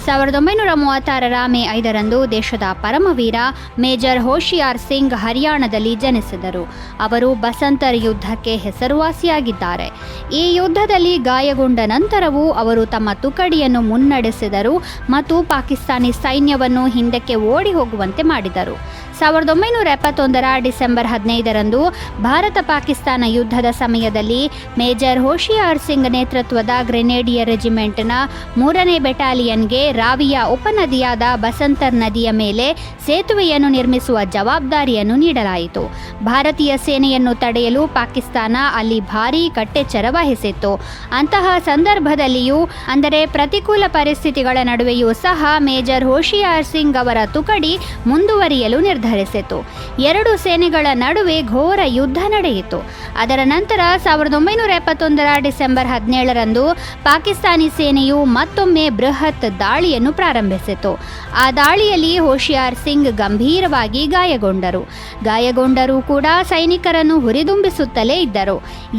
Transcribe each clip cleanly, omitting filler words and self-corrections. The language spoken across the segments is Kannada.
1936 ಮೇ 5ರಂದು ದೇಶದ ಪರಮವೀರ ಮೇಜರ್ ಹೋಶಿಯಾರ್ ಸಿಂಗ್ ಹರಿಯಾಣದಲ್ಲಿ ಜನಿಸಿದರು. ಅವರು ಬಸಂತರ್ ಯುದ್ಧಕ್ಕೆ ಹೆಸರುವಾಸಿಯಾಗಿದ್ದಾರೆ. ಈ ಯುದ್ಧದಲ್ಲಿ ಗಾಯಗೊಂಡ ನಂತರವೂ ಅವರು ತಮ್ಮ ತುಕಡಿಯನ್ನು ಮುನ್ನಡೆಸಿದರು ಮತ್ತು ಪಾಕಿಸ್ತಾನಿ ಸೈನ್ಯವನ್ನು ಹಿಂದಕ್ಕೆ ಓಡಿ ಹೋಗುವಂತೆ ಮಾಡಿದರು. 1971 ಡಿಸೆಂಬರ್ 15ರಂದು ಭಾರತ ಪಾಕಿಸ್ತಾನ ಯುದ್ಧದ ಸಮಯದಲ್ಲಿ ಮೇಜರ್ ಹೋಶಿಯಾರ್ ಸಿಂಗ್ ನೇತೃತ್ವದ ಗ್ರೆನೇಡಿಯರ್ ರೆಜಿಮೆಂಟ್ನ 3ನೇ ಬೆಟಾಲಿಯನ್ಗೆ ರಾವಿಯ ಉಪನದಿಯಾದ ಬಸಂತರ್ ನದಿಯ ಮೇಲೆ ಸೇತುವೆಯನ್ನು ನಿರ್ಮಿಸುವ ಜವಾಬ್ದಾರಿಯನ್ನು ನೀಡಲಾಯಿತು. ಭಾರತೀಯ ಸೇನೆಯನ್ನು ತಡೆಯಲು ಪಾಕಿಸ್ತಾನ ಅಲ್ಲಿ ಭಾರೀ ಕಟ್ಟೆಚ್ಚರ ವಹಿಸಿತ್ತು. ಅಂತಹ ಸಂದರ್ಭದಲ್ಲಿಯೂ, ಅಂದರೆ ಪ್ರತಿಕೂಲ ಪರಿಸ್ಥಿತಿಗಳ ನಡುವೆಯೂ ಸಹ ಮೇಜರ್ ಹೋಶಿಯಾರ್ ಸಿಂಗ್ ಅವರ ತುಕಡಿ ಮುಂದುವರಿಯಲು ನಿರ್ಧರಿಸಿತು. ಎರಡು ಸೇನೆಗಳ ನಡುವೆ ಘೋರ ಯುದ್ಧ ನಡೆಯಿತು. ಅದರ ನಂತರ 1971 ಡಿಸೆಂಬರ್ 17ರಂದು ಪಾಕಿಸ್ತಾನಿ ಸೇನೆಯು ಮತ್ತೊಮ್ಮೆ ಬೃಹತ್ ದಾಳಿಯನ್ನು ಪ್ರಾರಂಭಿಸಿತು. ಆ ದಾಳಿಯಲ್ಲಿ ಹೋಶಿಯಾರ್ ಸಿಂಗ್ ಗಂಭೀರವಾಗಿ ಗಾಯಗೊಂಡರೂ ಕೂಡ ಸೈನಿಕರನ್ನು ಹುರಿದುಂಬಿಸುತ್ತಲೇ ಇದ್ದರು.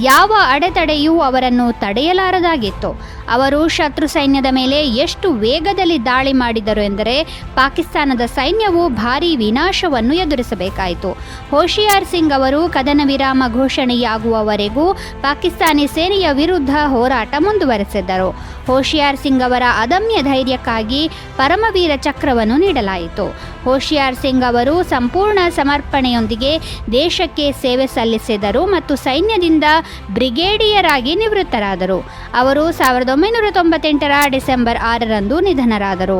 ಯಾವ ಅಡೆತಡೆಯೂ ಅವರನ್ನು ತಡೆಯಲಾರದಾಗಿತ್ತು. ಅವರು ಶತ್ರು ಸೈನ್ಯದ ಮೇಲೆ ಎಷ್ಟು ವೇಗದಲ್ಲಿ ದಾಳಿ ಮಾಡಿದರು ಎಂದರೆ ಪಾಕಿಸ್ತಾನದ ಸೈನ್ಯವು ಭಾರೀ ವಿನಾಶವನ್ನು ಎದುರಿಸಬೇಕಾಯಿತು. ಹೋಶಿಯಾರ್ ಸಿಂಗ್ ಅವರು ಕದನ ವಿರಾಮ ಘೋಷಣೆಯಾಗುವವರೆಗೂ ಪಾಕಿಸ್ತಾನಿ ಸೇನೆಯ ವಿರುದ್ಧ ಹೋರಾಟ ಮುಂದುವರೆಸಿದ್ದರು. ಹೋಶಿಯಾರ್ ಸಿಂಗ್ ಅವರ ಅದಮ್ಯ ಧೈರ್ಯಕ್ಕಾಗಿ ಪರಮವೀರ ಚಕ್ರವನ್ನು ನೀಡಲಾಯಿತು. ಹೋಶಿಯಾರ್ ಸಿಂಗ್ ಅವರು ಸಂಪೂರ್ಣ ಸಮರ್ಪಣೆಯೊಂದಿಗೆ ದೇಶಕ್ಕೆ ಸೇವೆ ಸಲ್ಲಿಸಿದರು ಮತ್ತು ಸೈನ್ಯದಿಂದ ಬ್ರಿಗೇಡಿಯರ್ ಆಗಿ ನಿವೃತ್ತರಾದರು. ಅವರು 1998 ಡಿಸೆಂಬರ್ 6ರಂದು ನಿಧನರಾದರು.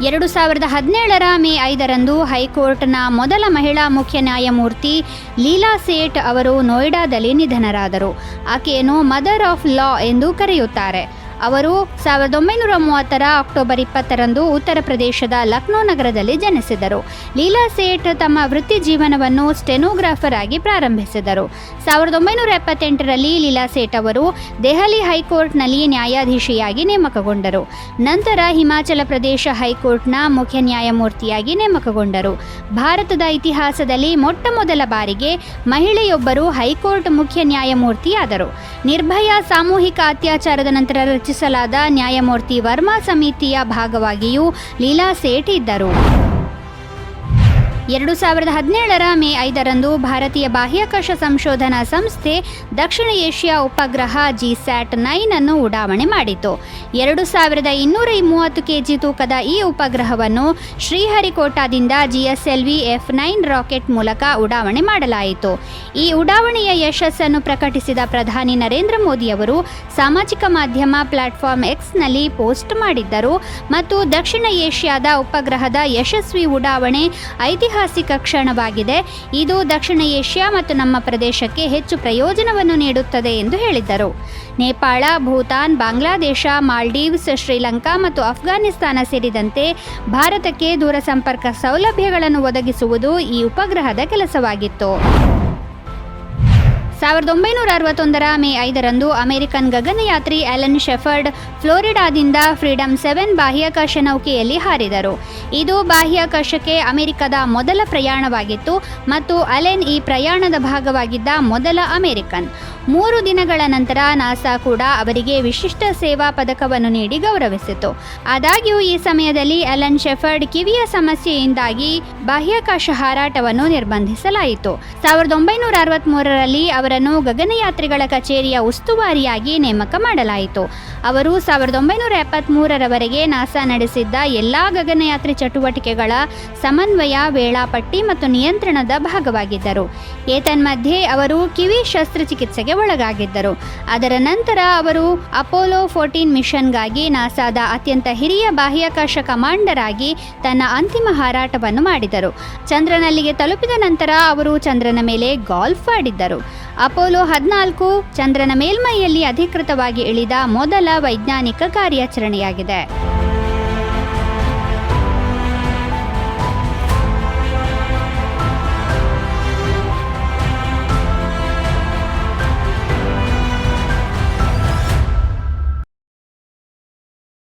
2017 ಮೇ 5ರಂದು ಹೈಕೋರ್ಟ್ನ ಮೊದಲ ಮಹಿಳಾ ಮುಖ್ಯ ನ್ಯಾಯಮೂರ್ತಿ ಲೀಲಾ ಸೇಠ್ ಅವರು ನೋಯ್ಡಾದಲ್ಲಿ ನಿಧನರಾದರು. ಆಕೆಯನ್ನು ಮದರ್ ಆಫ್ ಲಾ ಎಂದು ಕರೆಯುತ್ತಾರೆ. ಅವರು 1930 ಅಕ್ಟೋಬರ್ 20ರಂದು ಉತ್ತರ ಪ್ರದೇಶದ ಲಕ್ನೋ ನಗರದಲ್ಲಿ ಜನಿಸಿದರು. ಲೀಲಾ ಸೇಠ್ ತಮ್ಮ ವೃತ್ತಿ ಜೀವನವನ್ನು ಸ್ಟೆನೋಗ್ರಾಫರ್ ಆಗಿ ಪ್ರಾರಂಭಿಸಿದರು. 1978ರಲ್ಲಿ ಲೀಲಾ ಸೇಠ್ ಅವರು ದೆಹಲಿ ಹೈಕೋರ್ಟ್ನಲ್ಲಿ ನ್ಯಾಯಾಧೀಶೆಯಾಗಿ ನೇಮಕಗೊಂಡರು. ನಂತರ ಹಿಮಾಚಲ ಪ್ರದೇಶ ಹೈಕೋರ್ಟ್ನ ಮುಖ್ಯ ನ್ಯಾಯಮೂರ್ತಿಯಾಗಿ ನೇಮಕಗೊಂಡರು. ಭಾರತದ ಇತಿಹಾಸದಲ್ಲಿ ಮೊಟ್ಟಮೊದಲ ಬಾರಿಗೆ ಮಹಿಳೆಯೊಬ್ಬರು ಹೈಕೋರ್ಟ್ ಮುಖ್ಯ ನ್ಯಾಯಮೂರ್ತಿಯಾದರು. ನಿರ್ಭಯ ಸಾಮೂಹಿಕ ಅತ್ಯಾಚಾರದ ನಂತರ ರಚಿಸಲಾದ ನ್ಯಾಯಮೂರ್ತಿ ವರ್ಮಾ ಸಮಿತಿಯ ಭಾಗವಾಗಿಯೂ ಲೀಲಾ ಸೇಠ್ ಇದ್ದರು. 2017 ಮೇ 5ರಂದು ಭಾರತೀಯ ಬಾಹ್ಯಾಕಾಶ ಸಂಶೋಧನಾ ಸಂಸ್ಥೆ ದಕ್ಷಿಣ ಏಷ್ಯಾ ಉಪಗ್ರಹ GSAT-9 ಅನ್ನು ಉಡಾವಣೆ ಮಾಡಿತು. 2230 kg ತೂಕದ ಈ ಉಪಗ್ರಹವನ್ನು ಶ್ರೀಹರಿಕೋಟಾದಿಂದ GSLV F9 ರಾಕೆಟ್ ಮೂಲಕ ಉಡಾವಣೆ ಮಾಡಲಾಯಿತು. ಈ ಉಡಾವಣೆಯ ಯಶಸ್ಸನ್ನು ಪ್ರಕಟಿಸಿದ ಪ್ರಧಾನಿ ನರೇಂದ್ರ ಮೋದಿ ಅವರು ಸಾಮಾಜಿಕ ಮಾಧ್ಯಮ ಪ್ಲಾಟ್ಫಾರ್ಮ್ Xನಲ್ಲಿ ಪೋಸ್ಟ್ ಮಾಡಿದ್ದರು ಮತ್ತು ದಕ್ಷಿಣ ಏಷ್ಯಾದ ಉಪಗ್ರಹದ ಯಶಸ್ವಿ ಉಡಾವಣೆ ಐತಿಹಾಸಿಕ ಕ್ಷಣವಾಗಿದೆ. ಇದು ದಕ್ಷಿಣ ಏಷ್ಯಾ ಮತ್ತು ನಮ್ಮ ಪ್ರದೇಶಕ್ಕೆ ಹೆಚ್ಚು ಪ್ರಯೋಜನವನ್ನು ನೀಡುತ್ತದೆ ಎಂದು ಹೇಳಿದ್ದರು. ನೇಪಾಳ, ಭೂತಾನ್, ಬಾಂಗ್ಲಾದೇಶ, ಮಾಲ್ಡೀವ್ಸ್, ಶ್ರೀಲಂಕಾ ಮತ್ತು ಅಫ್ಘಾನಿಸ್ತಾನ ಸೇರಿದಂತೆ ಭಾರತಕ್ಕೆ ದೂರಸಂಪರ್ಕ ಸೌಲಭ್ಯಗಳನ್ನು ಒದಗಿಸುವುದು ಈ ಉಪಗ್ರಹದ ಕೆಲಸವಾಗಿತ್ತು. 1961 ಮೇ 5ರಂದು ಅಮೆರಿಕನ್ ಗಗನಯಾತ್ರಿ ಅಲೆನ್ ಶೆಫರ್ಡ್ ಫ್ಲೋರಿಡಾದಿಂದ ಫ್ರೀಡಮ್ 7 ಬಾಹ್ಯಾಕಾಶ ನೌಕೆಯಲ್ಲಿ ಹಾರಿದರು. ಇದು ಬಾಹ್ಯಾಕಾಶಕ್ಕೆ ಅಮೆರಿಕದ ಮೊದಲ ಪ್ರಯಾಣವಾಗಿತ್ತು ಮತ್ತು ಅಲೆನ್ ಈ ಪ್ರಯಾಣದ ಭಾಗವಾಗಿದ್ದ ಮೊದಲ ಅಮೆರಿಕನ್. 3 ದಿನಗಳ ನಂತರ ನಾಸಾ ಕೂಡ ಅವರಿಗೆ ವಿಶಿಷ್ಟ ಸೇವಾ ಪದಕವನ್ನು ನೀಡಿ ಗೌರವಿಸಿತು. ಆದಾಗ್ಯೂ ಈ ಸಮಯದಲ್ಲಿ ಅಲೆನ್ ಶೆಫರ್ಡ್ ಕಿವಿಯ ಸಮಸ್ಯೆಯಿಂದಾಗಿ ಬಾಹ್ಯಾಕಾಶ ಹಾರಾಟವನ್ನು ನಿರ್ಬಂಧಿಸಲಾಯಿತು. 1963ರಲ್ಲಿ ಅವರನ್ನು ಗಗನಯಾತ್ರಿಗಳ ಕಚೇರಿಯ ಉಸ್ತುವಾರಿಯಾಗಿ ನೇಮಕ ಮಾಡಲಾಯಿತು. ಅವರು 1973ರವರೆಗೆ ನಾಸಾ ನಡೆಸಿದ್ದ ಎಲ್ಲಾ ಗಗನಯಾತ್ರಿ ಚಟುವಟಿಕೆಗಳ ಸಮನ್ವಯ, ವೇಳಾಪಟ್ಟಿ ಮತ್ತು ನಿಯಂತ್ರಣದ ಭಾಗವಾಗಿದ್ದರು. ಏತನ್ಮಧ್ಯೆ ಅವರು ಕಿವಿ ಶಸ್ತ್ರಚಿಕಿತ್ಸೆಗೆ ಒಳಗಾಗಿದ್ದರು. ಅದರ ನಂತರ ಅವರು ಅಪೋಲೋ 14 ಮಿಷನ್ಗಾಗಿ ನಾಸಾದ ಅತ್ಯಂತ ಹಿರಿಯ ಬಾಹ್ಯಾಕಾಶ ಕಮಾಂಡರ್ ಆಗಿ ತನ್ನ ಅಂತಿಮ ಹಾರಾಟವನ್ನು ಮಾಡಿದರು. ಚಂದ್ರನಲ್ಲಿಗೆ ತಲುಪಿದ ನಂತರ ಅವರು ಚಂದ್ರನ ಮೇಲೆ ಗಾಲ್ಫ್ ಆಡಿದ್ದರು. ಅಪೋಲೋ 14 ಚಂದ್ರನ ಮೇಲ್ಮೈಯಲ್ಲಿ ಅಧಿಕೃತವಾಗಿ ಇಳಿದ ಮೊದಲ ವೈಜ್ಞಾನಿಕ ಕಾರ್ಯಾಚರಣೆಯಾಗಿದೆ.